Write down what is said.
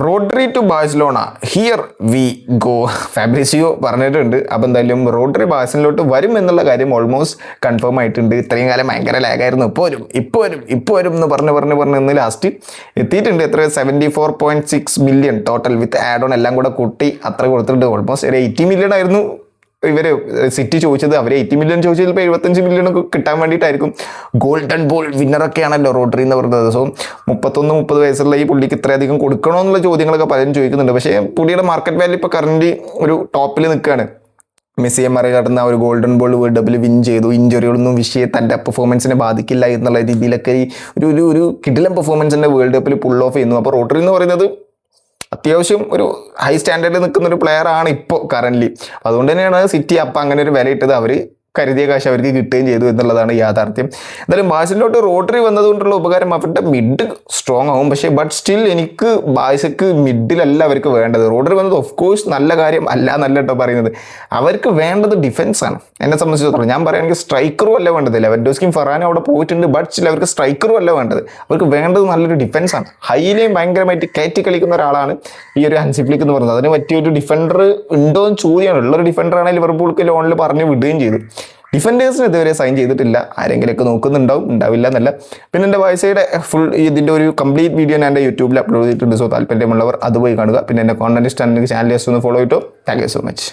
Rodri to Barcelona here we go Fabrizio പറഞ്ഞിട്ടുണ്ട്. അപ്പം എന്തായാലും റോഡ്രി ബാഴ്സലോട്ട് വരും എന്നുള്ള കാര്യം ഓൾമോസ്റ്റ് കൺഫേം ആയിട്ടുണ്ട്. ഇത്രയും കാലം ഭയങ്കര ലാഗായിരുന്നു. ഇപ്പോൾ വരും എന്ന് പറഞ്ഞ് ഇന്ന് ലാസ്റ്റ് എത്തിയിട്ടുണ്ട്. എത്ര 74.6 million total with add on എല്ലാം കൂടെ കൂട്ടി അത്ര കൊടുത്തിട്ടുണ്ട്. ഓൾമോസ്റ്റ് ഒരു 80 മില്യൺ ആയിരുന്നു ഇവർ സിറ്റി ചോദിച്ചത്. അവർ 80 മില്യൺ ചോദിച്ചത് ഇപ്പോൾ 75 മില്യൺ ഒക്കെ കിട്ടാൻ വേണ്ടിയിട്ടായിരിക്കും. ഗോൾഡൻ ബോൾ വിന്നറൊക്കെയാണല്ലോ റോഡ്രി എന്ന് പറയുന്നത്. സോ 31-30 വയസ്സുള്ള ഈ പുള്ളിക്ക് ഇത്രയധികം കൊടുക്കണോ എന്നുള്ള ചോദ്യങ്ങളൊക്കെ പലരും ചോദിക്കുന്നുണ്ട്. പക്ഷേ പുള്ളിയുടെ മാർക്കറ്റ് വാല്യൂ ഇപ്പോൾ കറന്റ് ഒരു ടോപ്പിൽ നിൽക്കുകയാണ്. മെസ്സിയെ മറികടന്ന ഒരു ഗോൾഡൻ ബോൾ വേൾഡ് കപ്പിൽ വിൻ ചെയ്തു. ഇഞ്ചുറികളൊന്നും വിഷയം തൻ്റെ പെർഫോമൻസിനെ ബാധിക്കില്ല എന്നുള്ള രീതിയിലൊക്കെ ഒരു കിടിലൻ പെർഫോമൻസിൻ്റെ വേൾഡ് കപ്പിൽ പുൾ ഓഫ് ചെയ്യുന്നു. അപ്പോൾ റോഡ്രി എന്ന് പറയുന്നത് അത്യാവശ്യം ഒരു ഹൈ സ്റ്റാൻഡേർഡിൽ നിൽക്കുന്ന ഒരു പ്ലെയർ ആണ് ഇപ്പോൾ കറന്റ്. അതുകൊണ്ട് തന്നെയാണ് സിറ്റി അപ്പം അങ്ങനെ ഒരു വില ഇട്ടത്. അവർ കരുതിയ കാശ് അവർക്ക് കിട്ടുകയും ചെയ്തു എന്നുള്ളതാണ് യാഥാർത്ഥ്യം. എന്തായാലും ബാഴ്സലോട്ട് റോഡ്രി വന്നതുകൊണ്ടുള്ള ഉപകാരം അവരുടെ മിഡ് സ്ട്രോങ് ആവും. പക്ഷേ ബട്ട് സ്റ്റിൽ എനിക്ക് ബാഴ്സക്ക് മിഡിലല്ല അവർക്ക് വേണ്ടത്. റോഡ്രി വന്നത് ഓഫ് കോഴ്സ് നല്ല കാര്യം അല്ല എന്നല്ല കേട്ടോ പറയുന്നത്. അവർക്ക് വേണ്ടത് ഡിഫൻസാണ്. എന്നെ സംബന്ധിച്ചിടത്തോളം ഞാൻ പറയുകയാണെങ്കിൽ സ്ട്രൈക്കറും അല്ല വേണ്ടത്. ലെവൻഡോസ്കിയും ഫെറാനും അവിടെ പോയിട്ടുണ്ട്. ബട്ട് സ്റ്റിൽ അവർക്ക് സ്ട്രൈക്കറും അല്ല വേണ്ടത്. അവർക്ക് വേണ്ടത് നല്ലൊരു ഡിഫൻസാണ്. ഹൈയിലെയും ഭയങ്കരമായിട്ട് കയറ്റി കളിക്കുന്ന ഒരാളാണ് ഈ ഒരു ഹാൻസി ഫ്ലിക്ക് എന്ന് പറയുന്നത്. അതിന് പറ്റിയൊരു ഡിഫൻഡർ ഉണ്ടോ എന്ന് ചോദ്യമാണ്. ഉള്ളൊരു ഡിഫൻഡറാണ് ലിവർപൂൾക്ക് ലോണിൽ പറഞ്ഞു വിടുകയും ചെയ്തു. ഡിഫൻഡേഴ്സിന് ഇതുവരെ സൈൻ ചെയ്തിട്ടില്ല. ആരെങ്കിലുമൊക്കെ നോക്കുന്നുണ്ടാവും, ഉണ്ടാവില്ല എന്നല്ല. പിന്നെ എൻ്റെ ബാഴ്സയുടെ ഫുൾ ഇതിൻ്റെ ഒരു കംപ്ലീറ്റ് വീഡിയോ ഞാൻ എൻ്റെ യൂട്യൂബിൽ അപ്ലോഡ് ചെയ്തിട്ടുണ്ട്. സോ താല്പര്യമുള്ളവർ അതുപോയി കാണുക. പിന്നെ എൻ്റെ കോണ്ടന്റ് ചാനൽ ജസ്റ്റ് ഒന്ന് ഫോളോ ചെയ്തിട്ടോ. Thank you so much.